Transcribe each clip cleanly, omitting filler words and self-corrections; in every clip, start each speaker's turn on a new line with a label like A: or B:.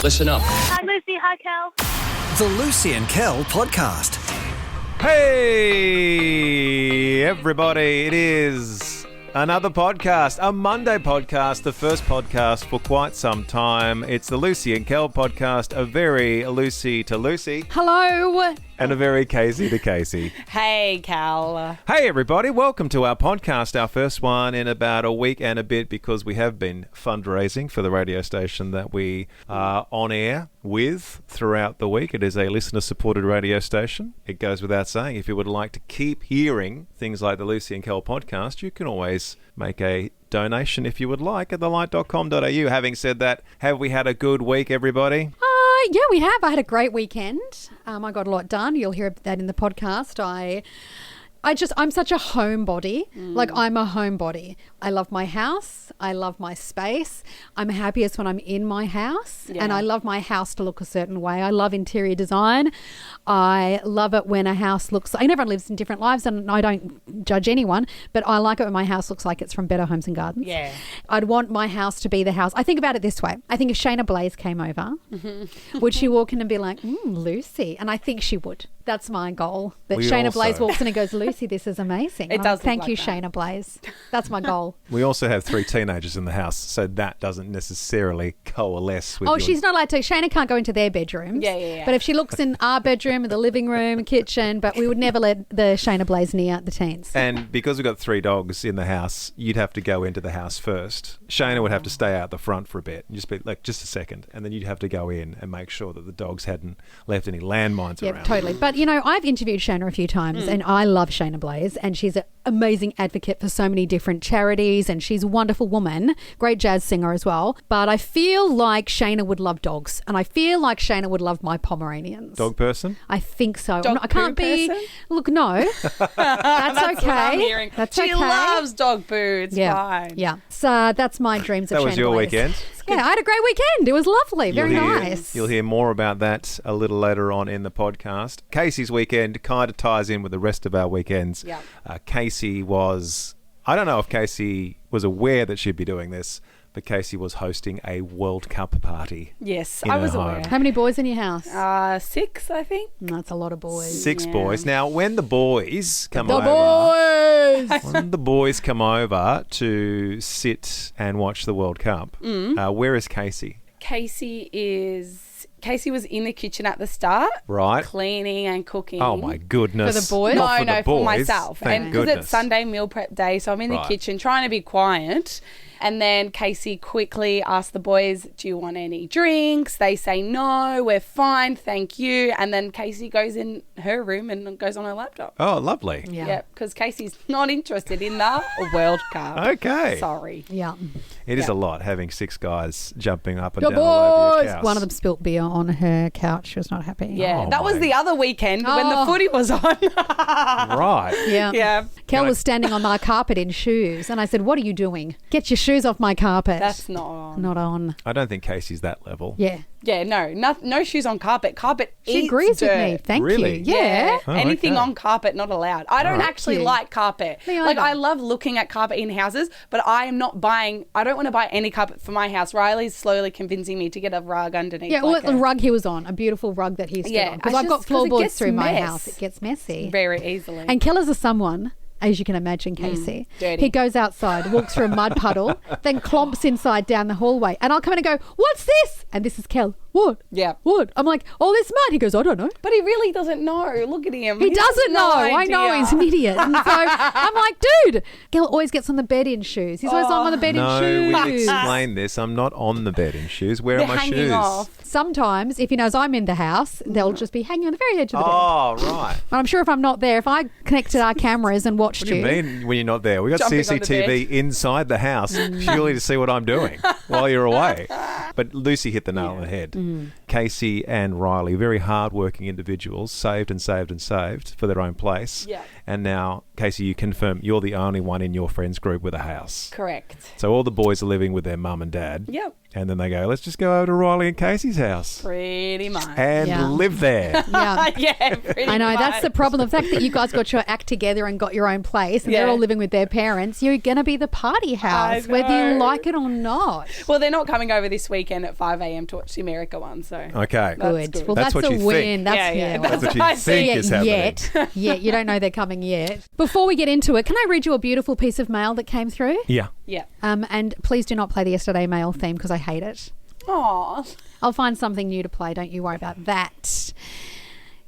A: Listen up.
B: Hi, Lucy. Hi, Kel.
C: The Lucy and Kel podcast.
D: Hey, everybody. It is another podcast, a Monday podcast, the first podcast for quite some time. It's the Lucy and Kel podcast, a very Lucy to Lucy.
E: Hello.
D: And a very Casey to Casey.
E: Hey, Cal.
D: Hey, everybody. Welcome to our podcast, our first one in about a week and a bit, because we have been fundraising for the radio station that we are on air with throughout the week. It is a listener-supported radio station. It goes without saying, if you would like to keep hearing things like the Lucy and Kel podcast, you can always make a donation if you would like at thelight.com.au. Having said that, have we had a good week, everybody?
E: Yeah, we have. I had a great weekend. I got a lot done. You'll hear that in the podcast. I'm such a homebody. Like, I'm a homebody. I love my house. I love my space. I'm happiest when I'm in my house. Yeah. And I love my house to look a certain way. I love interior design. I love it when a house looks... And everyone lives in different lives, and I don't judge anyone, but I like it when my house looks like it's from Better Homes and Gardens. Yeah. I'd want my house to be the house. I think about it this way. I think if Shayna Blaze came over, would she walk in and be like, Lucy? And I think she would. That's my goal. That Shayna Blaze walks in and goes, Lucy, this is amazing.
F: It does.
E: Thank
F: like
E: you,
F: that.
E: Shayna Blaze. That's my goal.
D: We also have 3 teenagers in the house, so that doesn't necessarily coalesce with
E: she's not allowed to. Shayna can't go into their bedrooms.
F: Yeah.
E: But if she looks in our bedroom, the living room, kitchen, but we would never let the Shayna Blaze near the teens.
D: And because we've got 3 dogs in the house, you'd have to go into the house first. Shayna would have to stay out the front for a bit and just be like, just a second. And then you'd have to go in and make sure that the dogs hadn't left any landmines around.
E: Yeah, totally. But, I've interviewed Shayna a few times and I love Shayna Blaze, and she's an amazing advocate for so many different charities, and she's a wonderful woman, great jazz singer as well. But I feel like Shayna would love dogs, and I feel like Shayna would love my Pomeranians.
D: Dog person?
E: I think so.
F: I can't be.
E: Person? Look, no. That's okay.
F: What I'm hearing.
E: That's
F: she
E: okay.
F: loves dog poo. It's fine.
E: Yeah. So that's my dreams of Shayna
D: That was your
E: Blaze.
D: weekend?
E: Yeah, I had a great weekend. It was lovely. Very nice.
D: You'll hear more about that a little later on in the podcast. Casey's weekend kind of ties in with the rest of our weekends.
F: Yeah.
D: Casey was... I don't know if Casey was aware that she'd be doing this, but Casey was hosting a World Cup party.
F: Yes, I was aware.
E: How many boys in your house?
F: 6, I think.
E: That's a lot of boys.
D: 6 boys. Now, when the boys come over... When the boys come over to sit and watch the World Cup, where is Casey?
F: Casey was in the kitchen at the start.
D: Right.
F: Cleaning and cooking.
D: Oh, my goodness.
E: For the boys?
D: Not for
F: No,
D: the boys.
F: for myself.
D: Thank
F: And because
D: goodness.
F: it's Sunday meal prep day, so I'm in the kitchen trying to be quiet. And then Casey quickly asked the boys, do you want any drinks? They say, no, we're fine, thank you. And then Casey goes in her room and goes on her laptop.
D: Oh, lovely.
F: Yeah, because Casey's not interested in the World Cup.
D: Okay.
F: Sorry.
E: Yeah.
D: It is a lot having 6 guys jumping up and
E: The
D: down all over
E: boys.
D: your couch.
E: One of them spilt beer on her couch. She was not happy.
F: Yeah,
D: Oh,
F: that was
D: my-
F: the other weekend when the footy was on.
D: Right.
E: Yeah.
F: Yeah.
E: Kel was standing on my carpet in shoes, and I said, what are you doing? Get your shoes off my carpet.
F: That's not on.
E: Not on.
D: I don't think Casey's that level.
E: Yeah.
F: Yeah, no shoes on carpet. Carpet
E: She
F: eats
E: agrees
F: dirt.
E: with me. Thank
D: Really?
E: you. Yeah.
D: Oh,
F: Anything
D: okay.
F: on carpet, not allowed. I don't actually
E: Yeah.
F: like carpet.
E: Me
F: Like,
E: either.
F: I love looking at carpet in houses, but I don't want to buy any carpet for my house. Riley's slowly convincing me to get a rug underneath.
E: Yeah,
F: like
E: the rug he was on, a beautiful rug that he stood
F: Yeah,
E: on. Because
F: I
E: I've got
F: just- 'cause it
E: floorboards
F: gets
E: through my
F: mess.
E: house. It gets messy.
F: very easily.
E: And Keller's a someone, as you can imagine, Casey.
F: dirty.
E: He goes outside, walks through a mud puddle, then clomps inside down the hallway. And I'll come in and go, what's this? And this is Kel. What?
F: Yeah.
E: What? I'm like, all this mud. He goes, I don't know.
F: But he really doesn't know. Look at him.
E: He
F: has
E: doesn't
F: no
E: know. I know
F: idea.
E: he's an idiot. And so I'm like, dude, Kel always gets on the bed in shoes. He's always on the bed
D: No,
E: in
D: we've
E: shoes.
D: explained this. I'm not on the bed in shoes. Where
F: They're
D: are my
F: hanging
D: shoes?
F: off.
E: Sometimes, if he knows I'm in the house, they'll just be hanging on the very edge of the bed.
D: Oh, right.
E: And I'm sure if I'm not there, if I connected our cameras and watched
D: What do you mean when you're not there? We got
F: Jumping on the
D: CCTV inside the house purely to see what I'm doing while you're away. But Lucy hit the nail on the head. Casey and Riley, very hard-working individuals, saved and saved and saved for their own place.
F: Yeah.
D: And now, Casey, you confirm you're the only one in your friends group with a house.
F: Correct.
D: So all the boys are living with their mum and dad.
F: Yep.
D: And then they go, let's just go over to Riley and Casey's house.
F: Pretty much.
D: And live there.
E: Yeah.
F: Yeah, pretty
E: I know,
F: much.
E: that's the problem. The fact that you guys got your act together and got your own place and they're
F: Yeah.
E: all living with their parents, you're going to be the party house, whether you
F: know.
E: like it or not.
F: Well, they're not coming over this weekend at 5 a.m. to watch the America one, so.
D: Okay.
E: Good. Well,
D: That's
E: that's,
D: what
E: a
D: you
E: win.
D: think.
E: That's,
F: Yeah.
E: well,
D: That's what you
F: I
D: think
F: see
D: is happening.
E: yet, you don't know they're coming yet. Before we get into it, can I read you a beautiful piece of mail that came through?
D: Yeah.
F: Yeah.
E: And please do not play the yesterday mail theme because I hate it.
F: Aw.
E: I'll find something new to play. Don't you worry about that.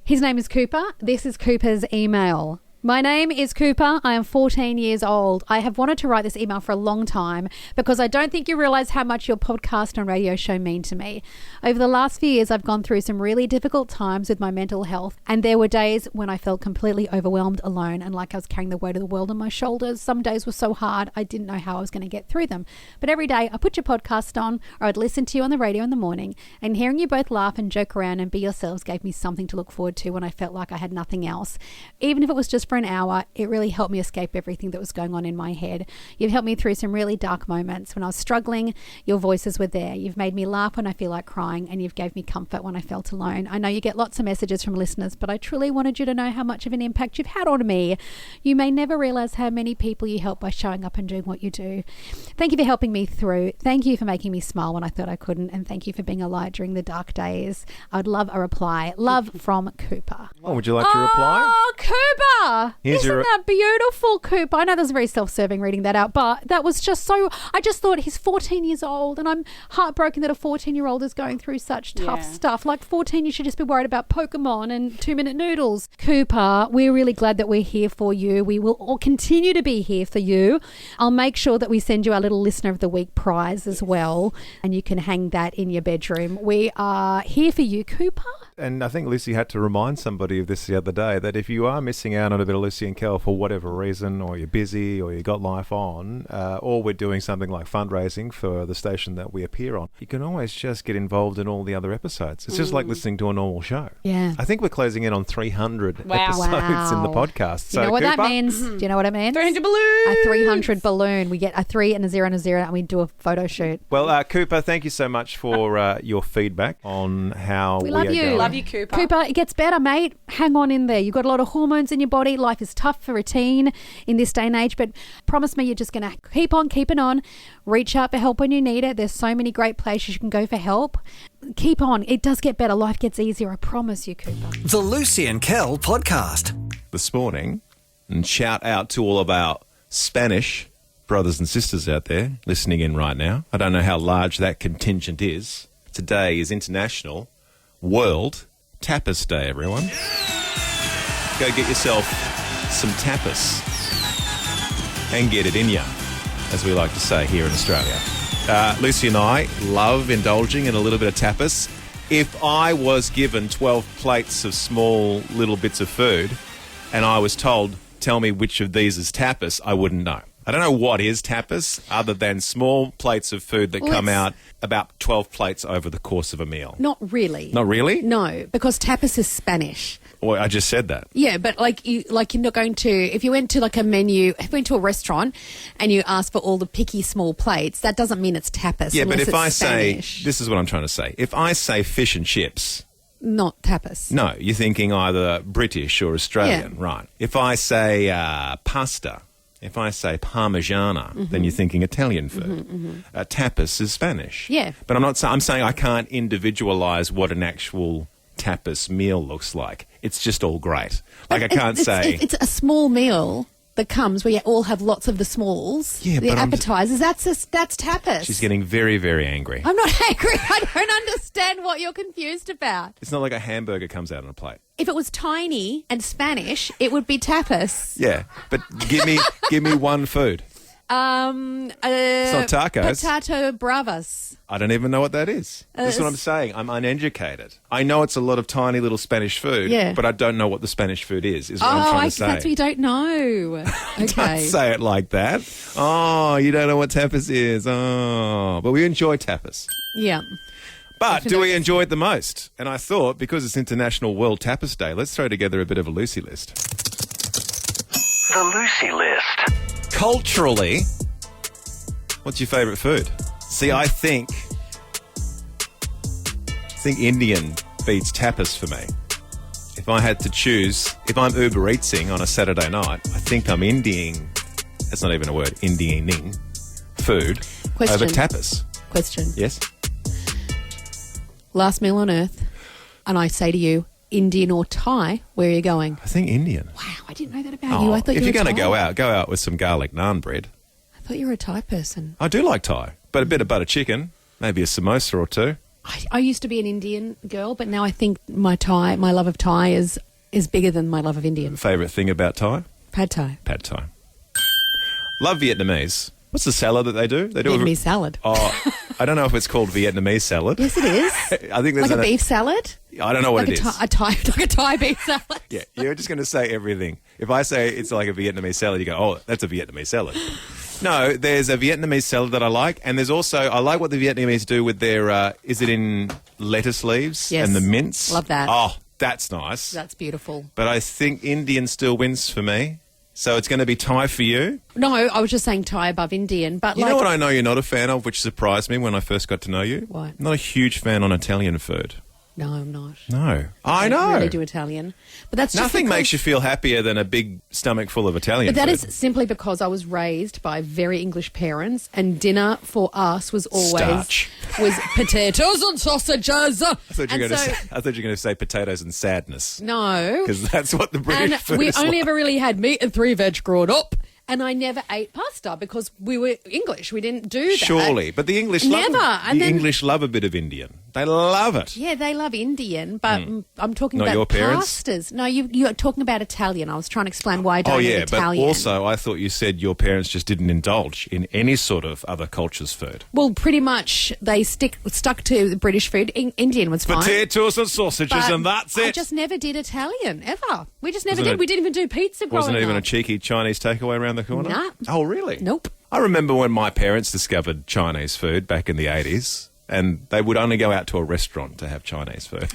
E: His name is Cooper. This is Cooper's email. My name is Cooper. I am 14 years old. I have wanted to write this email for a long time because I don't think you realise how much your podcast and radio show mean to me. Over the last few years, I've gone through some really difficult times with my mental health, and there were days when I felt completely overwhelmed, alone, and like I was carrying the weight of the world on my shoulders. Some days were so hard, I didn't know how I was going to get through them. But every day, I put your podcast on, or I'd listen to you on the radio in the morning, and hearing you both laugh and joke around and be yourselves gave me something to look forward to when I felt like I had nothing else. Even if it was just for an hour, it really helped me escape everything that was going on in my head. You've helped me through some really dark moments. When I was struggling, your voices were there. You've made me laugh when I feel like crying, and you've gave me comfort when I felt alone. I know you get lots of messages from listeners, but I truly wanted you to know how much of an impact you've had on me. You may never realize how many people you help by showing up and doing what you do. Thank you for helping me through. Thank you for making me smile when I thought I couldn't, and thank you for being a light during the dark days. I'd love a reply. Love, from Cooper.
D: Oh, would you like to reply?
E: Oh, Cooper!
D: Here's
E: Isn't
D: your-
E: that beautiful, Cooper? I know that was very self-serving reading that out, but that was just so... I just thought he's 14 years old, and I'm heartbroken that a 14-year-old is going through such tough stuff. Like 14, you should just be worried about Pokemon and 2-minute noodles. Cooper, we're really glad that we're here for you. We will all continue to be here for you. I'll make sure that we send you our little Listener of the Week prize as well, and you can hang that in your bedroom. We are here for you, Cooper.
D: And I think Lucy had to remind somebody of this the other day, that if you are missing out on a bit of Lucy and Kel for whatever reason, or you're busy, or you got life on, or we're doing something like fundraising for the station that we appear on, you can always just get involved in all the other episodes. It's just like listening to a normal show.
E: Yeah.
D: I think we're closing in on 300
F: Wow.
D: episodes in the
E: Wow.
D: podcast.
E: Do you know what that
D: Cooper,
E: means? Do you know what it means?
F: 300 balloons.
E: A 300 balloon. We get a 3 and a 0 and a 0, and we do a photo shoot.
D: Well, Cooper, thank you so much for your feedback on how
E: We
D: we
E: love
D: are
E: you.
D: going.
F: Love you, Cooper.
E: Cooper, it gets better, mate. Hang on in there. You've got a lot of hormones in your body. Life is tough for a teen in this day and age, but promise me you're just going to keep on keeping on. Reach out for help when you need it. There's so many great places you can go for help. Keep on. It does get better. Life gets easier. I promise you, Cooper.
C: The Lucy and Kel podcast.
D: This morning, and shout out to all of our Spanish brothers and sisters out there listening in right now. I don't know how large that contingent is. Today is International World Tapas Day, everyone. Go get yourself some tapas and get it in ya, as we like to say here in Australia. Lucy and I love indulging in a little bit of tapas. If I was given 12 plates of small little bits of food and I was told, tell me which of these is tapas, I wouldn't know. I don't know what is tapas other than small plates of food that come out about 12 plates over the course of a meal.
A: Not really.
D: Not really?
A: No, because tapas is Spanish.
D: Well, I just said that.
A: Yeah, but you're not going to, if you went to like a menu, if you went to a restaurant and you asked for all the picky small plates, that doesn't mean it's tapas.
D: Yeah, but
A: unless
D: if
A: it's
D: I
A: Spanish.
D: say, this is what I'm trying to say. If I say fish and chips,
A: Not tapas.
D: no, you're thinking either British or Australian,
A: Yeah.
D: right? If I say pasta, if I say parmigiana, then you're thinking Italian food. Tapas is Spanish.
A: Yeah.
D: But I'm saying I can't individualize what an actual tapas meal looks like. It's just all great. Like I can't say...
A: It's a small meal that comes where you all have lots of the smalls.
D: Yeah,
A: the
D: but I'm-
A: appetizers. That's tapas.
D: She's getting very, very angry.
A: I'm not angry. I don't understand what you're confused about.
D: It's not like a hamburger comes out on a plate.
A: If it was tiny and Spanish, it would be tapas.
D: Yeah, but give me one food.
A: It's
D: not tacos.
A: Potato bravas.
D: I don't even know what that is. That's what I'm saying. I'm uneducated. I know it's a lot of tiny little Spanish food,
A: Yeah.
D: but I don't know what the Spanish food is what I'm trying to say.
A: That's what you don't know.
D: Don't
A: Okay.
D: say it like that. Oh, you don't know what tapas is. Oh, but we enjoy tapas.
A: Yeah.
D: But do we enjoy it the most? And I thought, because it's International World Tapas Day, let's throw together a bit of a Lucy list.
C: The Lucy list.
D: Culturally, what's your favourite food? See, I think think Indian beats tapas for me. If I had to choose, if I'm Uber Eatsing on a Saturday night, I think I'm Indianing, that's not even a word, Indianing food over tapas.
A: Question.
D: Yes?
A: Last meal on earth, and I say to you, Indian or Thai, where are you going?
D: I think Indian.
A: Wow, I didn't know that about you. I thought
D: if
A: you were
D: you're going to
A: Thai.
D: go out with some garlic naan bread.
A: I thought you were a Thai person.
D: I do like Thai, but a bit of butter chicken, maybe a samosa or two.
A: I used to be an Indian girl, but now I think my love of Thai is bigger than my love of Indian.
D: Favourite thing about Thai?
A: Pad Thai.
D: Pad Thai. Love Vietnamese. What's the salad that they do? They do
A: Vietnamese salad.
D: Oh, I don't know if it's called Vietnamese salad.
A: Yes, it is.
D: I think there's
A: like a beef salad.
D: I don't know what it is.
A: Like a Thai beef salad.
D: Yeah, you're just going to say everything. If I say it's like a Vietnamese salad, you go, oh, that's a Vietnamese salad. No, there's a Vietnamese salad that I like, and there's also, I like what the Vietnamese do with their, is it in lettuce leaves?
A: Yes.
D: And the mince?
A: Love that.
D: Oh, that's nice.
A: That's beautiful.
D: But I think Indian still wins for me. So it's going to be Thai for you.
A: No, I was just saying Thai above Indian. But
D: You know what I know you're not a fan of, which surprised me when I first got to know you?
A: What?
D: I'm not a huge fan on Italian food.
A: No, I'm not.
D: No. I know.
A: don't really do Italian. But that's just
D: Nothing
A: because-
D: makes you feel happier than a big stomach full of Italian
A: But that
D: food.
A: is simply because I was raised by very English parents, and dinner for us was always
D: Starch.
A: was potatoes and sausages.
D: I thought you were going to say potatoes and sadness.
A: No,
D: Because that's what the British
A: and
D: food
A: we
D: is
A: only
D: like.
A: ever really had meat and 3 veg growing up. And I never ate pasta because we were English. We didn't do that.
D: Surely. But the English
A: Never.
D: love
A: And then-
D: English love a bit of Indian. They love it.
A: Yeah, they love Indian, but I'm talking
D: Not
A: about
D: your parents?
A: pastas. No, you're talking about Italian. I was trying to explain why I don't eat
D: But
A: Italian.
D: also I thought you said your parents just didn't indulge in any sort of other culture's food.
A: Well, pretty much they stuck to the British food. Indian was fine.
D: Potatoes and sausages
A: But
D: and that's it.
A: I just never did Italian, ever. We just never
D: Wasn't
A: did.
D: it-
A: We didn't even do pizza growing
D: Wasn't even a
A: up.
D: cheeky Chinese takeaway around the corner?
A: Nah.
D: Oh, really?
A: Nope.
D: I remember when my parents discovered Chinese food back in the 80s, and they would only go out to a restaurant to have Chinese food,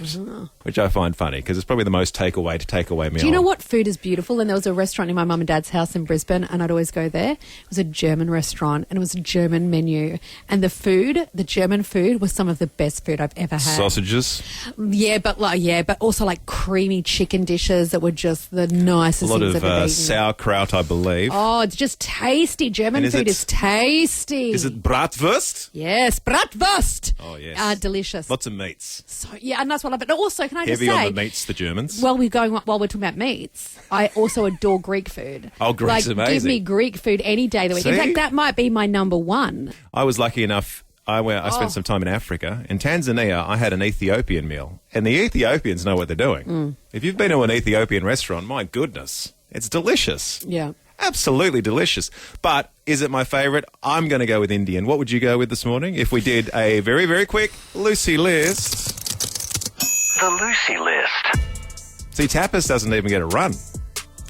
D: which I find funny because it's probably the most takeaway meal.
A: Do you know what food is beautiful? And there was a restaurant in my mum and dad's house in Brisbane, and I'd always go there. It was a German restaurant, and it was a German menu. And the German food, was some of the best food I've ever had.
D: Sausages?
A: Yeah, but also like creamy chicken dishes that were just the
D: A
A: nicest
D: lot
A: things I've ever
D: of
A: eaten.
D: sauerkraut, I believe.
A: Oh, it's just tasty. German
D: And
A: food is tasty.
D: Is it bratwurst?
A: Yes, bratwurst.
D: Oh, yes.
A: Delicious.
D: Lots of meats.
A: So yeah, and that's what I love. But also, can I
D: Heavy
A: just say,
D: on the meats, the Germans.
A: while we're talking about meats, I also adore Greek food.
D: Oh, Greek's
A: Give
D: amazing.
A: me Greek food any day of the week. In
D: See?
A: fact, that might be my number one.
D: I was lucky enough. I spent some time in Africa. In Tanzania, I had an Ethiopian meal. And the Ethiopians know what they're doing. If you've been to an Ethiopian restaurant, my goodness, it's delicious.
A: Yeah.
D: Absolutely delicious. But is it my favourite? I'm going to go with Indian. What would you go with this morning if we did a very, very quick Lucy list?
C: The Lucy List.
D: See, tapas doesn't even get a run.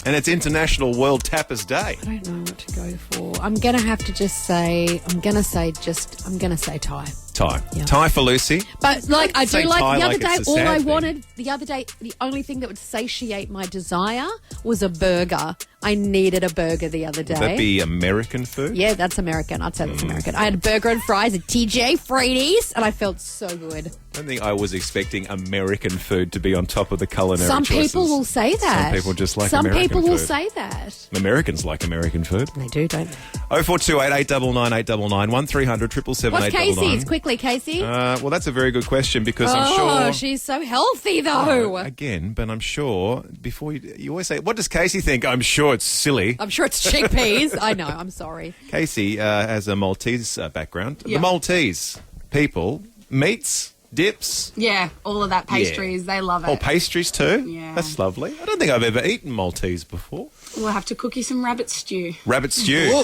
D: And it's International World Tapas Day.
A: I don't know what to go for. I'm going to have to just say, I'm going to say Thai.
D: Thai.
A: Yeah.
D: Thai for Lucy.
A: But like I
D: Say
A: do like
D: Thai
A: the other
D: like
A: day,
D: it's a
A: all
D: sad
A: I
D: thing.
A: wanted the only thing that would satiate my desire was a burger. I needed a burger the other day.
D: Would that be American food?
A: Yeah, that's American. I'd say that's American. I had a burger and fries at TJ Freighties, and I felt so good.
D: I don't think I was expecting American food to be on top of the culinary
A: Some
D: choices.
A: people will say that.
D: Some people just like
A: Some
D: American
A: people will
D: food.
A: say that.
D: Americans like American food.
A: They do, don't they?
D: 0428 899 899 1300 777
A: What's
D: 899.
A: Casey's? Quickly, Casey.
D: Well, that's a very good question because I'm
A: oh,
D: sure.
A: she's so healthy, though.
D: Again, but I'm sure before you always say, what does Casey think? I'm sure it's silly.
A: I'm sure it's chickpeas. I know. I'm sorry.
D: Casey has a Maltese background.
F: Yeah.
D: The Maltese people, meats, dips,
F: Yeah, all of that pastries, they love it.
D: or pastries too.
F: Yeah.
D: That's lovely. I don't think I've ever eaten Maltese before.
F: We'll have to cook you some rabbit stew.
D: Rabbit stew.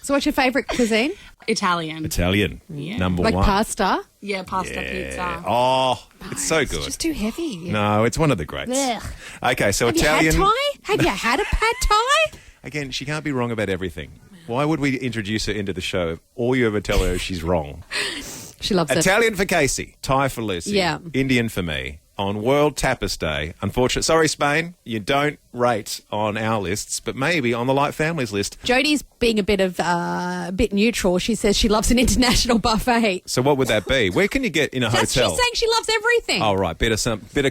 A: So, what's your favourite cuisine?
F: Italian.
D: Italian, number
A: Like
D: one.
A: pasta?
F: Yeah, pasta, pizza.
D: Oh, it's so good.
A: It's just too heavy.
D: No, it's one of the greats.
A: Ugh.
D: Okay, so
A: Have
D: Italian.
A: you had Thai? Have you had a pad Thai?
D: Again, she can't be wrong about everything. Why would we introduce her into the show if all you ever tell her is she's wrong?
A: She loves it.
D: Italian for Casey, Thai for Lucy,
A: Yeah.
D: Indian for me. on World Tapas Day. Unfortunately, sorry, Spain, you don't rate on our lists, but maybe on the Light Families list.
A: Jodie's being a bit neutral. She says she loves an international buffet.
D: So what would that be? Where can you get in a hotel?
A: She's saying she loves everything.
D: Oh, right. Bit of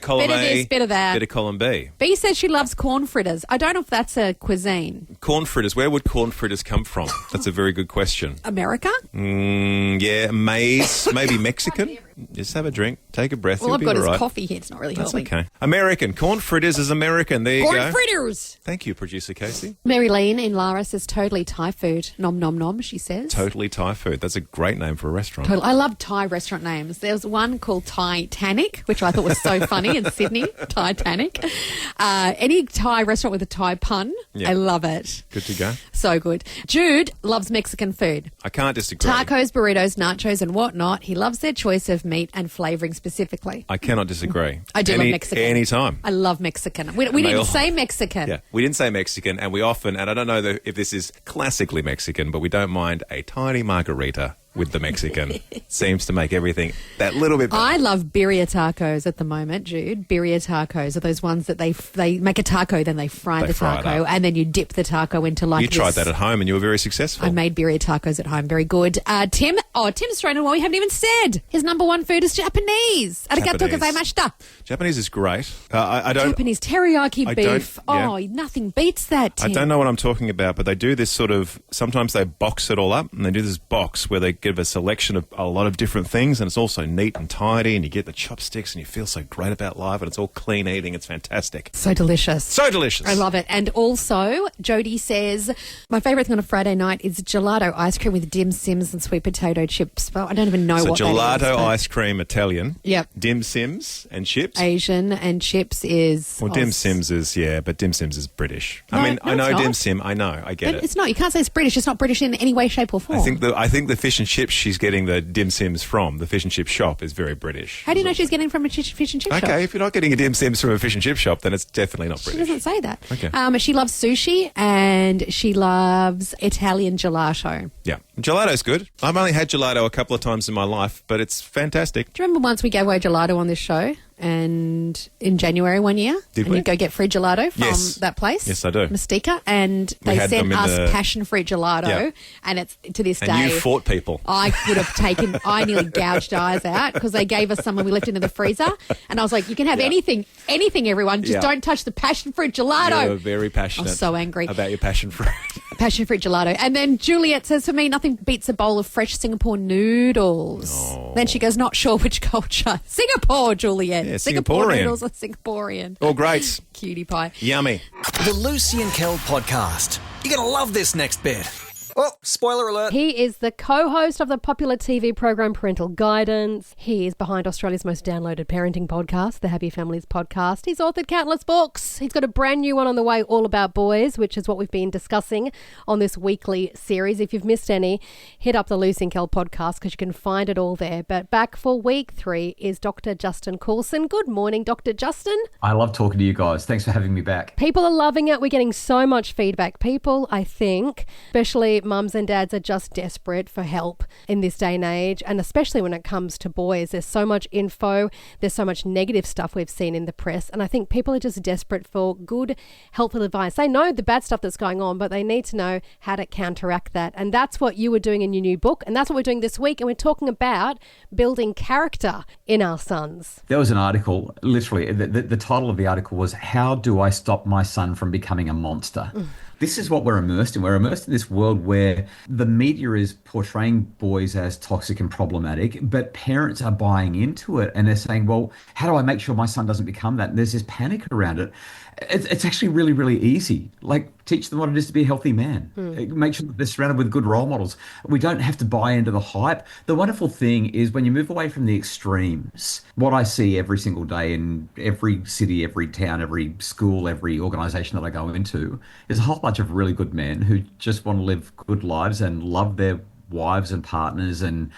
D: column
A: Bit of
D: A,
A: this, bit of that.
D: bit of column B.
A: B says she loves corn fritters. I don't know if that's a cuisine.
D: Corn fritters. Where would corn fritters come from? That's a very good question.
A: America?
D: Yeah, maize. Maybe Mexican. Just have a drink. Take a breath.
A: All
D: You'll
A: I've
D: be
A: got
D: all
A: is
D: right.
A: coffee here. It's not really
D: That's
A: helping.
D: okay. American. Corn fritters is American. There you go.
A: Corn fritters.
D: Thank you, Producer Casey.
A: Mary Lean in Lara says totally Thai food. Nom nom nom, she says.
D: Totally Thai food. That's a great name for a restaurant.
A: Totally. I love Thai restaurant names. There was one called Titanic, which I thought was so funny in Sydney. Titanic. Any Thai restaurant with a Thai pun,
D: Yeah.
A: I love it.
D: Good to go.
A: So good. Jude loves Mexican food.
D: I can't disagree.
A: Tacos, burritos, nachos, and whatnot. He loves their choice of meat and flavouring specifically.
D: I cannot disagree.
A: I do love Mexican.
D: Anytime.
A: I love Mexican. We
D: they
A: didn't
D: all-
A: say Mexican.
D: Yeah, we didn't say Mexican, and we often, and I don't know if this is classically Mexican, but we don't mind a tiny margarita with the Mexican. Seems to make everything that little bit better.
A: I love birria tacos at the moment, Jude. Birria tacos are those ones that they make a taco, then they fry
D: They
A: the
D: fry it
A: taco,
D: up.
A: and then you dip the taco into like
D: You tried
A: this.
D: that at home, and you were very successful.
A: I made birria tacos at home. Very good. Tim's thrown in one we haven't even said. His number one food is Japanese. Arigato
D: Japanese.
A: gozaimashita.
D: Japanese is great. I don't.
A: Japanese teriyaki
D: I
A: beef.
D: don't- yeah.
A: Oh, nothing beats that, Tim.
D: I don't know what I'm talking about, but they do this sort of. Sometimes they box it all up, and they do this box where they give a selection of a lot of different things, and it's also neat and tidy, and you get the chopsticks, and you feel so great about life, and it's all clean eating. It's fantastic.
A: So delicious.
D: So delicious.
A: I love it. And also, Jodie says, my favourite thing on a Friday night is gelato ice cream with dim sims and sweet potato chips. Well, I don't even know
D: So
A: what that is.
D: gelato,
A: but
D: ice cream, Italian.
A: Yep.
D: Dim sims and chips.
A: Asian and chips is...
D: Well, dim sims is, yeah, but dim sims is British.
A: No,
D: I mean,
A: no,
D: I know
A: it's not.
D: dim sim. I know. I get
A: But
D: it.
A: it's not. You can't say it's British. It's not British in any way, shape or form.
D: I think the fish and chips she's getting the dim sims from, the fish and chip shop, is very British.
A: How do you know she's getting from a fish and chip shop?
D: Okay, if you're not getting a dim sims from a fish and chip shop, then it's definitely not
A: She
D: British.
A: doesn't say that.
D: Okay.
A: She loves sushi and she loves Italian gelato.
D: Yeah, gelato's good. I've only had gelato a couple of times in my life, but it's fantastic.
A: Do you remember once we gave away gelato on this show? And in January one year,
D: Did
A: and
D: we?
A: you'd go get free gelato from
D: Yes.
A: that place.
D: Yes, I do.
A: Mystica, and
D: We
A: they
D: had
A: sent
D: them in
A: us
D: the-
A: passion fruit gelato,
D: Yeah.
A: and it's to this
D: And
A: day.
D: you fought people.
A: I would have taken. I nearly gouged eyes out because they gave us some when we left into the freezer, and I was like, "You can have
D: Yeah.
A: anything, everyone. Just
D: Yeah.
A: don't touch the passion fruit gelato."
D: You were very passionate.
A: I was so angry.
D: about your passion fruit.
A: Passion fruit gelato. And then Juliet says, for me, nothing beats a bowl of fresh Singapore noodles.
D: Oh.
A: Then she goes, not sure which culture. Singapore, Juliet.
D: Yeah,
A: Singapore
D: Singaporean.
A: noodles are Singaporean.
D: All great.
A: Cutie pie.
D: Yummy.
C: The Lucy and Kel podcast. You're going to love this next bit. Oh, spoiler alert.
E: He is the co-host of the popular TV program Parental Guidance. He is behind Australia's most downloaded parenting podcast, the Happy Families podcast. He's authored countless books. He's got a brand new one on the way, all about boys, which is what we've been discussing on this weekly series. If you've missed any, hit up the Lucy and Kel podcast because you can find it all there. But back for week 3 is Dr. Justin Coulson. Good morning, Dr. Justin.
B: I love talking to you guys. Thanks for having me back.
E: People are loving it. We're getting so much feedback. People, I think, especially mums and dads, are just desperate for help in this day and age. And especially when it comes to boys, there's so much info. There's so much negative stuff we've seen in the press. And I think people are just desperate for good, helpful advice. They know the bad stuff that's going on, but they need to know how to counteract that. And that's what you were doing in your new book. And that's what we're doing this week. And we're talking about building character in our sons.
B: There was an article, literally, the title of the article was, How Do I Stop My Son from Becoming a Monster? This is what we're immersed in. We're immersed in this world where the media is portraying boys as toxic and problematic, but parents are buying into it and they're saying, well, how do I make sure my son doesn't become that? And there's this panic around it. It's actually really, really easy. Like, teach them what it is to be a healthy man. Make sure that they're surrounded with good role models. We don't have to buy into the hype. The wonderful thing is when you move away from the extremes, what I see every single day in every city, every town, every school, every organisation that I go into is a whole bunch of really good men who just want to live good lives and love their wives and partners and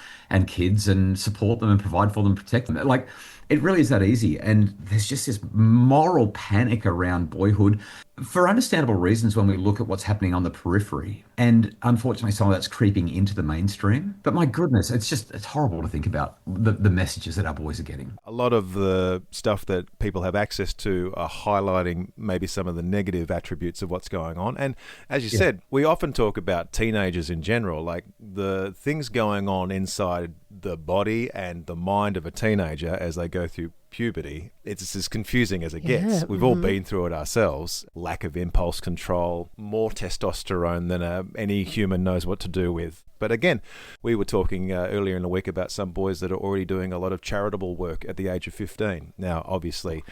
B: kids and support them and provide for them, protect them. Like, it really is that easy. And there's just this moral panic around boyhood. For understandable reasons when we look at what's happening on the periphery. And unfortunately, some of that's creeping into the mainstream. But my goodness, it's horrible to think about the messages that our boys are getting.
D: A lot of the stuff that people have access to are highlighting maybe some of the negative attributes of what's going on. And as you said, we often talk about teenagers in general, like the things going on inside the body and the mind of a teenager as they go through puberty. It's as confusing as it gets. We've all been through it ourselves. Lack of impulse control, more testosterone than any human knows what to do with. But again, we were talking earlier in the week about some boys that are already doing a lot of charitable work at the age of 15. Now, obviously,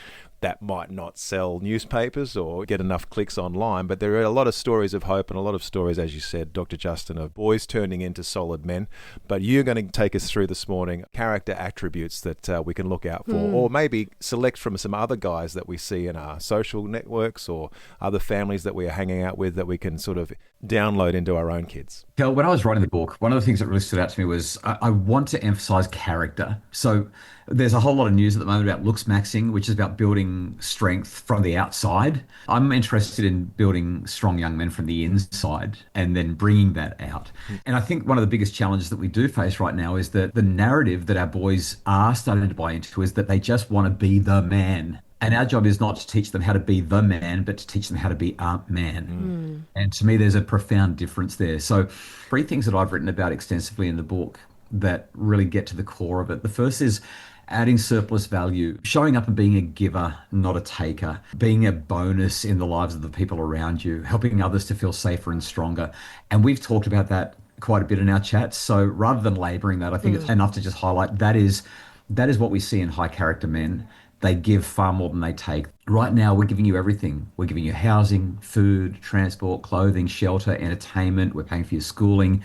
D: that might not sell newspapers or get enough clicks online, but there are a lot of stories of hope and a lot of stories, as you said, Dr. Justin, of boys turning into solid men. But you're going to take us through this morning character attributes that we can look out for, or maybe select from some other guys that we see in our social networks or other families that we are hanging out with that we can sort of download into our own kids.
B: Kel, when I was writing the book, one of the things that really stood out to me was I want to emphasize character. So there's a whole lot of news at the moment about looks maxing, which is about building strength from the outside. I'm interested in building strong young men from the inside and then bringing that out. And I think one of the biggest challenges that we do face right now is that the narrative that our boys are starting to buy into is that they just want to be the man. And our job is not to teach them how to be the man, but to teach them how to be a man. And to me, there's a profound difference there. So 3 things that I've written about extensively in the book that really get to the core of it. The first is adding surplus value, showing up and being a giver, not a taker, being a bonus in the lives of the people around you, helping others to feel safer and stronger. And we've talked about that quite a bit in our chats. So rather than laboring that, I think it's enough to just highlight that is what we see in high character men. They give far more than they take. Right now, we're giving you everything. We're giving you housing, food, transport, clothing, shelter, entertainment. We're paying for your schooling.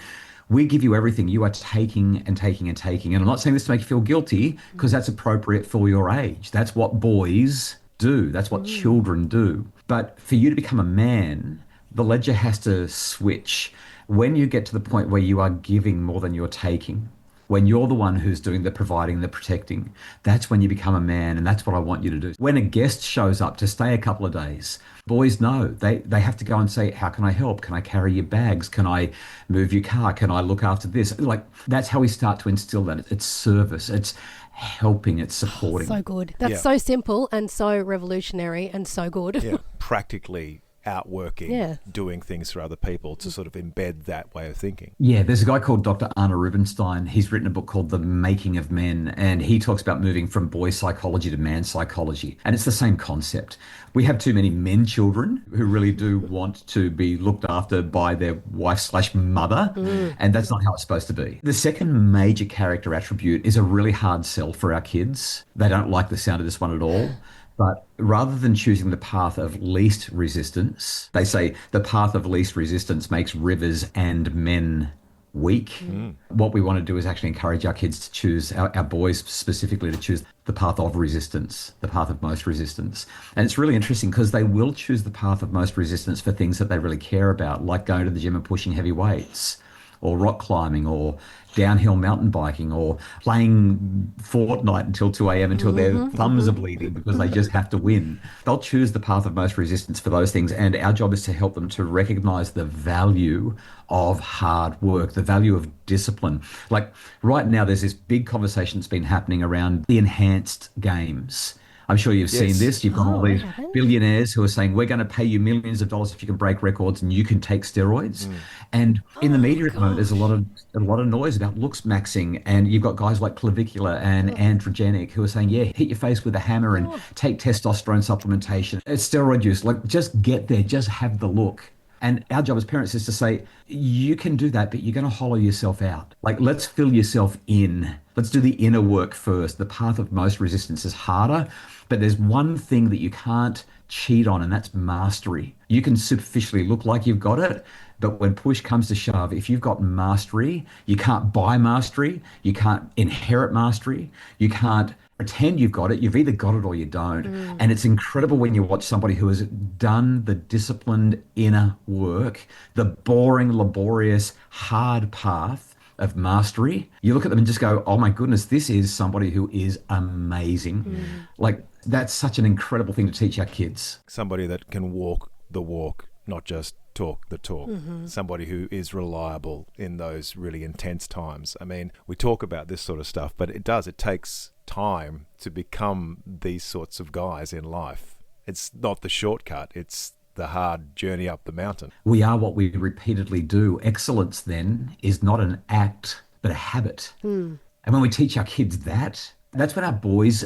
B: We give you everything. You are taking and taking and taking. And I'm not saying this to make you feel guilty, because that's appropriate for your age. That's what boys do. That's what children do. But for you to become a man, the ledger has to switch. When you get to the point where you are giving more than you're taking, when you're the one who's doing the providing, the protecting, that's when you become a man, and that's what I want you to do. When a guest shows up to stay a couple of days, boys know they have to go and say, how can I help? Can I carry your bags? Can I move your car? Can I look after this? Like, that's how we start to instill that. It's service. It's helping. It's supporting.
G: So good. That's so simple and so revolutionary and so good.
D: Yeah, practically outworking, doing things for other people to sort of embed that way of thinking. Yeah,
B: there's a guy called Dr. Arna Rubinstein. He's written a book called The Making of Men, and he talks about moving from boy psychology to man psychology. And it's the same concept. We have too many men children who really do want to be looked after by their wife/mother, and that's not how it's supposed to be. The second major character attribute is a really hard sell for our kids. They don't like the sound of this one at all. But rather than choosing the path of least resistance, they say the path of least resistance makes rivers and men weak. What we want to do is actually encourage our kids to choose, our boys specifically, to choose the path of resistance, the path of most resistance. And it's really interesting because they will choose the path of most resistance for things that they really care about, like going to the gym and pushing heavy weights, or rock climbing, or downhill mountain biking, or playing Fortnite until 2 a.m. until their thumbs are bleeding because they just have to win. They'll choose the path of most resistance for those things, and our job is to help them to recognize the value of hard work, the value of discipline. Like right now, there's this big conversation that's been happening around the enhanced games. I'm sure you've seen this. You've got all these billionaires who are saying, we're going to pay you millions of dollars if you can break records and you can take steroids. And in the media at the moment, there's a lot of noise about looks maxing. And you've got guys like Clavicular and Androgenic who are saying, hit your face with a hammer and take testosterone supplementation. It's steroid use. Like, just get there. Just have the look. And our job as parents is to say, you can do that, but you're going to hollow yourself out. Like, let's fill yourself in. Let's do the inner work first. The path of most resistance is harder, but there's one thing that you can't cheat on, and that's mastery. You can superficially look like you've got it, but when push comes to shove, if you've got mastery, you can't buy mastery, you can't inherit mastery, you can't pretend you've got it. You've either got it or you don't. And it's incredible when you watch somebody who has done the disciplined inner work, the boring, laborious, hard path of mastery. You look at them and just go, oh my goodness, this is somebody who is amazing. Like, that's such an incredible thing to teach our kids.
D: Somebody that can walk the walk, not just talk the talk. Somebody who is reliable in those really intense times. I mean, we talk about this sort of stuff, but it takes time to become these sorts of guys in life. It's not the shortcut, it's the hard journey up the mountain.
B: We are what we repeatedly do. Excellence then is not an act, but a habit. And when we teach our kids that, that's when our boys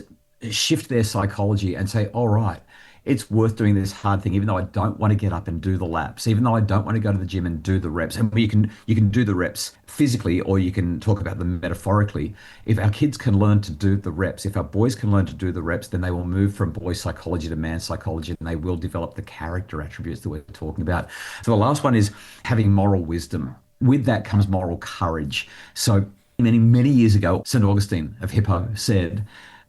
B: shift their psychology and say, all right, it's worth doing this hard thing, even though I don't want to get up and do the laps, even though I don't want to go to the gym and do the reps. And you can do the reps physically, or you can talk about them metaphorically. If our kids can learn to do the reps, if our boys can learn to do the reps, then they will move from boy psychology to man psychology, and they will develop the character attributes that we're talking about. So the last one is having moral wisdom. With that comes moral courage. So many years ago, St. Augustine of Hippo said,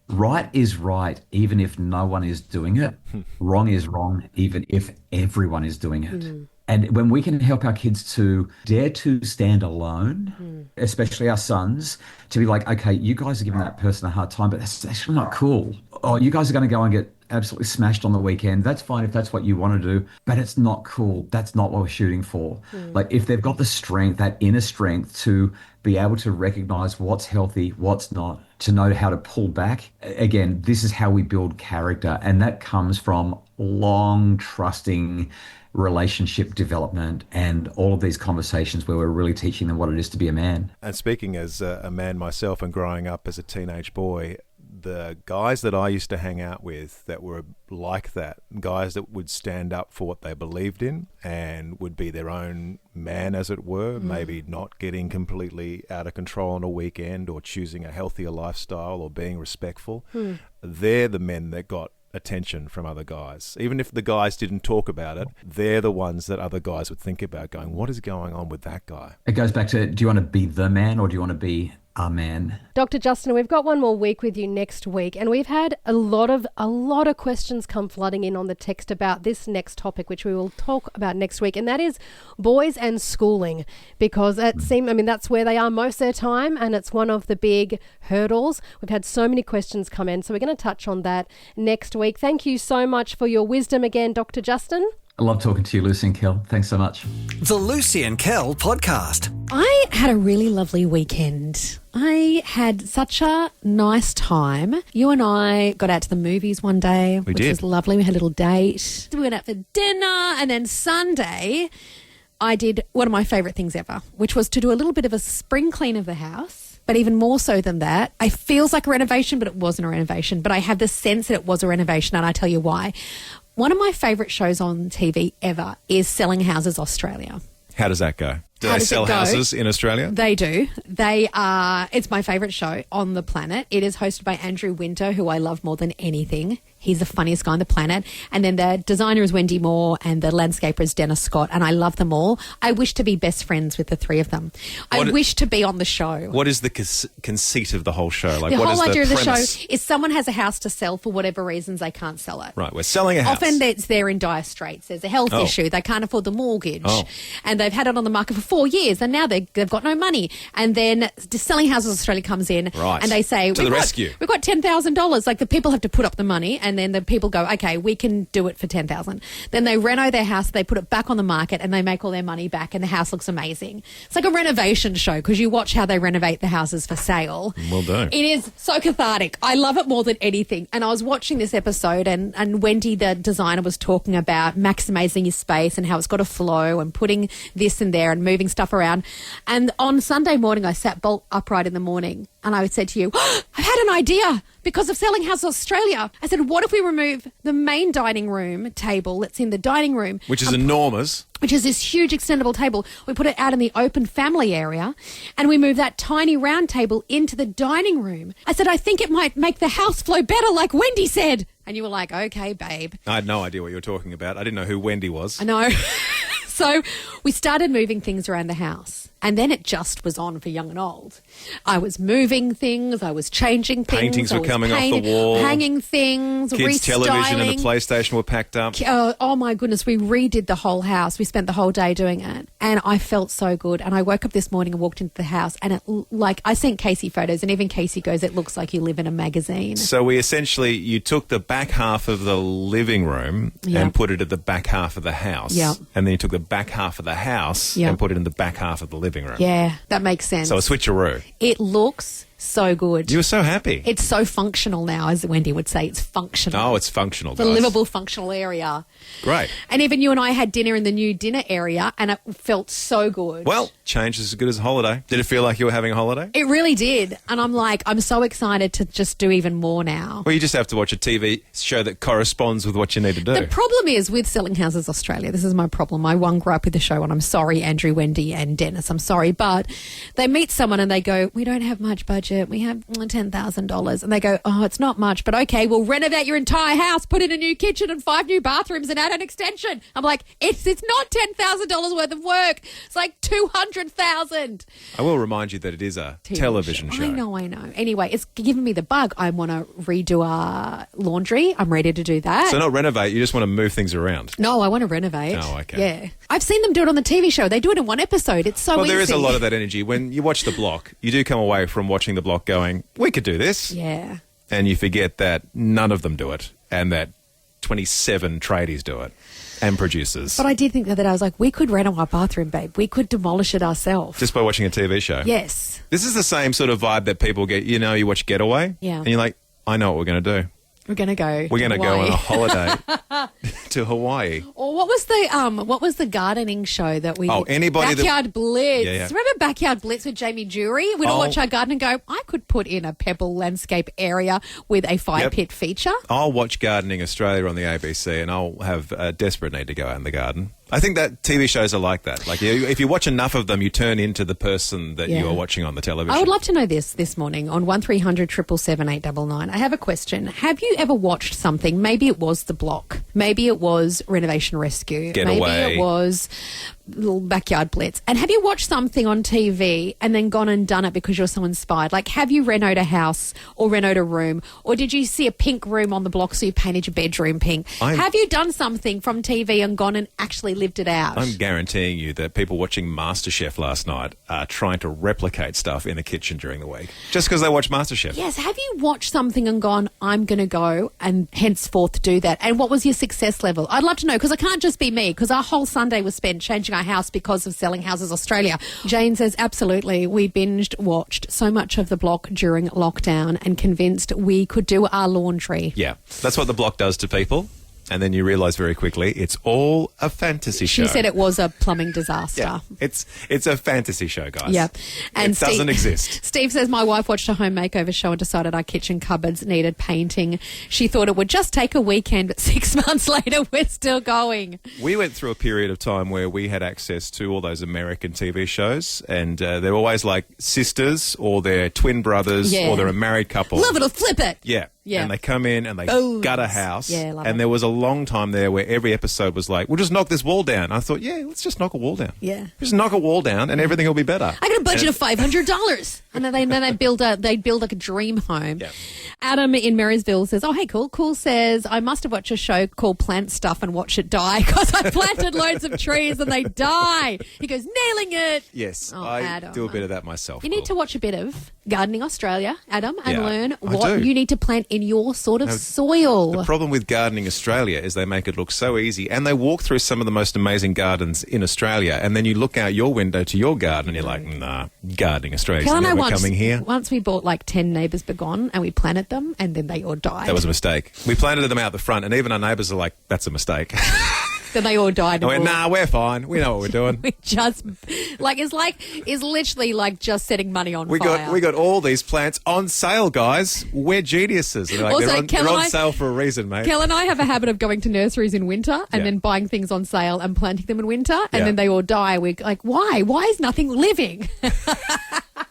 B: right is right, even if no one is doing it. Wrong is wrong, even if everyone is doing it. And when we can help our kids to dare to stand alone, especially our sons, to be like, okay, you guys are giving that person a hard time, but that's actually not cool. Oh, you guys are going to go and get absolutely smashed on the weekend. That's fine if that's what you want to do, but it's not cool. That's not what we're shooting for. Like, if they've got the strength, that inner strength to be able to recognize what's healthy, what's not, to know how to pull back. Again, this is how we build character. And that comes from long, trusting relationship development and all of these conversations where we're really teaching them what it is to be a man.
D: And speaking as a man myself and growing up as a teenage boy, the guys that I used to hang out with that were like that, guys that would stand up for what they believed in and would be their own man, as it were, maybe not getting completely out of control on a weekend or choosing a healthier lifestyle or being respectful, they're the men that got attention from other guys. Even if the guys didn't talk about it, they're the ones that other guys would think about, going, what is going on with that guy?
B: It goes back to, do you want to be the man or do you want to be a man?
G: Dr. Justin, we've got one more week with you next week, and we've had a lot of questions come flooding in on the text about this next topic, which we will talk about next week, and that is boys and schooling, because that's where they are most of their time, and it's one of the big hurdles. We've had so many questions come in, so we're going to touch on that next week. Thank you so much for your wisdom again, Dr. Justin.
B: I love talking to you, Lucy and Kel. Thanks so much.
C: The Lucy and Kel podcast.
A: I had a really lovely weekend. I had such a nice time. You and I got out to the movies one day, which was lovely. We had a little date. We went out for dinner, and then Sunday I did one of my favourite things ever, which was to do a little bit of a spring clean of the house. But even more so than that, it feels like a renovation, but it wasn't a renovation. But I have the sense that it was a renovation, and I tell you why. One of my favourite shows on TV ever is Selling Houses Australia.
D: How does that go? Do they sell houses in Australia?
A: They do. It's my favourite show on the planet. It is hosted by Andrew Winter, who I love more than anything. He's the funniest guy on the planet. And then the designer is Wendy Moore and the landscaper is Dennis Scott. And I love them all. I wish to be best friends with the three of them. I wish to be on the show.
D: What is the conceit of the whole show?
A: The whole idea of the show is someone has a house to sell for whatever reasons they can't sell it.
D: Right, we're selling a house.
A: Often they're in dire straits. There's a health issue. They can't afford the mortgage. And they've had it on the market for 4 years and now they've got no money. And then Selling Houses Australia comes in and they say,
D: to the rescue.
A: We've got $10,000. Like, the people have to put up the money, and then the people go, okay, we can do it for $10,000. Then they reno their house, they put it back on the market, and they make all their money back, and the house looks amazing. It's like a renovation show because you watch how they renovate the houses for sale.
D: Well done.
A: It is so cathartic. I love it more than anything. And I was watching this episode, and Wendy, the designer, was talking about maximising your space and how it's got to flow and putting this in there and moving stuff around. And on Sunday morning, I sat bolt upright in the morning, and I said to you, I've had an idea because of Selling Houses Australia. I said, what if we remove the main dining room table that's in the dining room?
D: Which is enormous.
A: Which is this huge extendable table. We put it out in the open family area, and we move that tiny round table into the dining room. I said, I think it might make the house flow better, like Wendy said. And you were like, okay, babe.
D: I had no idea what you were talking about. I didn't know who Wendy was.
A: I know. So we started moving things around the house, and then it just was on for young and old. I was moving things. I was changing things.
D: Paintings were coming off the wall.
A: Hanging things,
D: Kids'
A: restyling.
D: television and the PlayStation were packed up.
A: Oh, my goodness. We redid the whole house. We spent the whole day doing it. And I felt so good. And I woke up this morning and walked into the house and I sent Casey photos and even Casey goes, it looks like you live in a magazine.
D: So you took the back half of the living room and put it at the back half of the house.
A: Yeah.
D: And then you took the back half of the house and put it in the back half of the living room.
A: Yeah, that makes sense.
D: So a switcheroo.
A: It looks so good.
D: You were so happy.
A: It's so functional now, as Wendy would say. It's functional.
D: Oh, it's functional,
A: The
D: guys.
A: livable, functional area.
D: Great.
A: And even you and I had dinner in the new dinner area and it felt so good.
D: Well, change is as good as a holiday. Did it feel like you were having a holiday?
A: It really did. And I'm so excited to just do even more now.
D: Well, you just have to watch a TV show that corresponds with what you need to do.
A: The problem is with Selling Houses Australia, this is my problem. I grew up with the show and I'm sorry, Andrew, Wendy and Dennis, I'm sorry. But they meet someone and they go, we don't have much budget. We have $10,000. And they go, oh, it's not much, but okay, we'll renovate your entire house, put in a new kitchen and 5 new bathrooms and add an extension. I'm like, it's not $10,000 worth of work. It's like $200,000.
D: I will remind you that it is a television show.
A: I know. Anyway, it's given me the bug. I want to redo our laundry. I'm ready to do that.
D: So not renovate, you just want to move things around.
A: No, I want to renovate.
D: Oh, okay.
A: Yeah. I've seen them do it on the TV show. They do it in one episode. It's so easy.
D: Well, there is a lot of that energy. When you watch The Block, you do come away from watching The Block going, we could do this.
A: Yeah.
D: And you forget that none of them do it and that 27 tradies do it and producers.
A: But I did think that I was like, we could reno our bathroom, babe. We could demolish it ourselves.
D: Just by watching a TV show?
A: Yes.
D: This is the same sort of vibe that people get. You know, you watch Getaway?
A: Yeah.
D: And you're like, I know what we're going to do.
A: We're going to go.
D: We're going to go on a holiday to Hawaii.
A: Or what was the gardening show that we did?
D: Anybody
A: Backyard Blitz.
D: Yeah.
A: Remember Backyard Blitz with Jamie Jury? We'd watch our garden and go, I could put in a pebble landscape area with a fire pit feature.
D: I'll watch Gardening Australia on the ABC and I'll have a desperate need to go out in the garden. I think that TV shows are like that. Like if you watch enough of them, you turn into the person that you are watching on the television.
A: I would love to know this morning on 1300 777 899. I have a question. Have you ever watched something? Maybe it was The Block. Maybe it was Renovation Rescue.
D: Getaway.
A: Maybe it was Little Backyard Blitz. And have you watched something on TV and then gone and done it because you're so inspired? Like, have you renoed a house or renoed a room? Or did you see a pink room on the block so you painted your bedroom pink? Have you done something from TV and gone and actually lived it out?
D: I'm guaranteeing you that people watching MasterChef last night are trying to replicate stuff in the kitchen during the week just because they watch MasterChef.
A: Yes. Have you watched something and gone, I'm going to go and henceforth do that? And what was your success level? I'd love to know because it can't just be me because our whole Sunday was spent changing our house because of Selling Houses Australia. Jane says, absolutely. We watched so much of The Block during lockdown and convinced we could do our laundry.
D: Yeah, that's what The Block does to people. And then you realise very quickly it's all a fantasy show.
A: She said it was a plumbing disaster.
D: Yeah, it's a fantasy show, guys.
A: Yeah. And
D: it doesn't exist.
A: Steve says, my wife watched a home makeover show and decided our kitchen cupboards needed painting. She thought it would just take a weekend, but 6 months later, we're still going.
D: We went through a period of time where we had access to all those American TV shows, and they're always like sisters or they're twin brothers or they're a married couple.
A: Love it or flip it.
D: Yeah.
A: Yeah.
D: And they come in and they gut a house.
A: Yeah, love
D: and
A: it.
D: there was a long time there where every episode was like, we'll just knock this wall down. I thought, yeah, let's just knock a wall down.
A: Yeah.
D: Just knock a wall down and everything will be better.
A: I got a budget of $500. And then they'd build like a dream home.
D: Yeah.
A: Adam in Marysville says, oh, hey, cool. Cool says, I must have watched a show called Plant Stuff and Watch It Die because I planted loads of trees and they die. He goes, nailing it.
D: Yes,
A: Oh,
D: I
A: Adam.
D: do a bit of that myself.
A: You need to watch a bit of Gardening Australia, Adam, and
D: Yeah,
A: learn
D: I
A: what
D: do.
A: you need to plant in your sort of soil.
D: The problem with Gardening Australia is they make it look so easy and they walk through some of the most amazing gardens in Australia and then you look out your window to your garden and you're like, nah, Gardening Australia's
A: Kel and I
D: never coming here.
A: Once we bought like 10 neighbours begone and we planted them and then they all died.
D: That was a mistake. We planted them out the front and even our neighbours are like, that's a mistake.
A: Then they all died.
D: I went, nah, we're fine. We know what we're doing.
A: We just is literally like just setting money on fire.
D: We got all these plants on sale, guys. We're geniuses. And they're like,
A: Also,
D: they're on sale for a reason, mate.
A: Kel and I have a habit of going to nurseries in winter and then buying things on sale and planting them in winter and then they all die. We're like, why? Why is nothing living?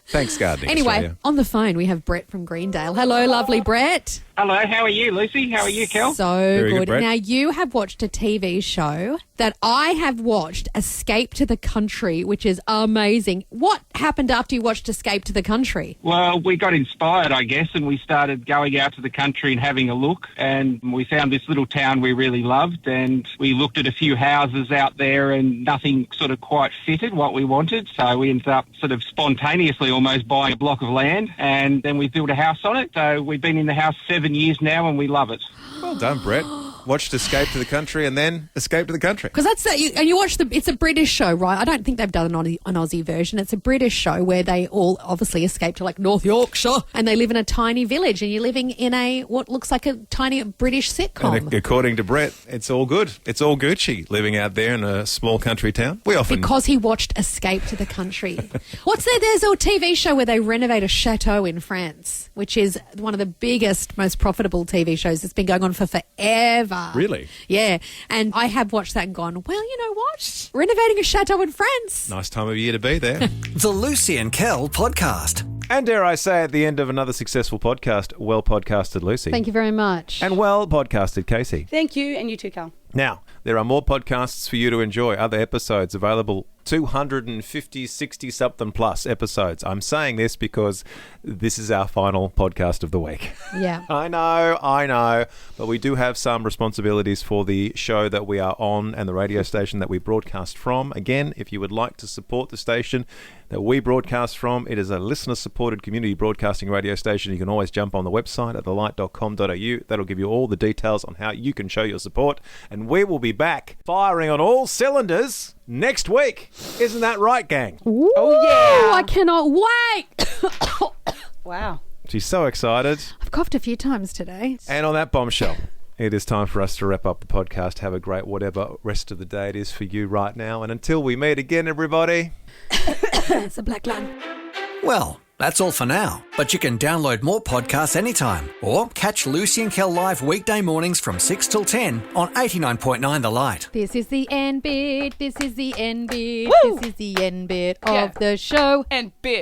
D: Thanks, Gardening
A: Anyway,
D: Australia.
A: on the phone we have Brett from Greendale. Hello, lovely Brett.
H: Hello, how are you, Lucy? How are you, Kel?
A: So
D: Very good,
A: good.
D: Brett.
A: Now, you have watched a TV show that I have watched, Escape to the Country, which is amazing. What happened after you watched Escape to the Country?
H: Well, we got inspired, I guess, and we started going out to the country and having a look, and we found this little town we really loved, and we looked at a few houses out there and nothing sort of quite fitted what we wanted, so we ended up sort of spontaneously almost buying a block of land, and then we built a house on it. So we've been in the house 7 years now, and we love it.
D: Well done, Brett. Watched Escape to the Country and then Escape to the Country.
A: Because and you watch it's a British show, right? I don't think they've done an Aussie version. It's a British show where they all obviously escape to like North Yorkshire and they live in a tiny village and you're living in what looks like a tiny British sitcom.
D: And according to Brett, it's all good. It's all Gucci living out there in a small country town.
A: Because he watched Escape to the Country. What's there? There's a TV show where they renovate a chateau in France, which is one of the biggest, most profitable TV shows that's been going on for forever.
D: Really?
A: Yeah. And I have watched that and gone, well, you know what? Renovating a chateau in France.
D: Nice time of year to be there.
C: The Lucy and Kel Podcast.
D: And dare I say, at the end of another successful podcast, well podcasted, Lucy.
E: Thank you very much.
D: And well podcasted, Casey.
F: Thank you, and you too, Kel.
D: Now, there are more podcasts for you to enjoy. Other episodes available, 250, 60-something plus episodes. I'm saying this because this is our final podcast of the week.
E: Yeah.
D: I know. But we do have some responsibilities for the show that we are on and the radio station that we broadcast from. Again, if you would like to support the station that we broadcast from, it is a listener-supported community broadcasting radio station. You can always jump on the website at thelight.com.au. That'll give you all the details on how you can show your support. And we will be back firing on all cylinders next week. Isn't that right, gang?
E: Ooh,
F: oh, yeah.
E: I cannot wait.
F: Wow.
D: She's so excited.
E: I've coughed a few times today.
D: And on that bombshell, it is time for us to wrap up the podcast. Have a great whatever rest of the day it is for you right now. And until we meet again, everybody.
A: It's a black line.
C: Well, that's all for now. But you can download more podcasts anytime or catch Lucy and Kel live weekday mornings from 6 till 10 on 89.9 The Light.
E: This is the end bit. This is the end bit.
F: Woo!
E: This is the end bit of the show.
F: And bit.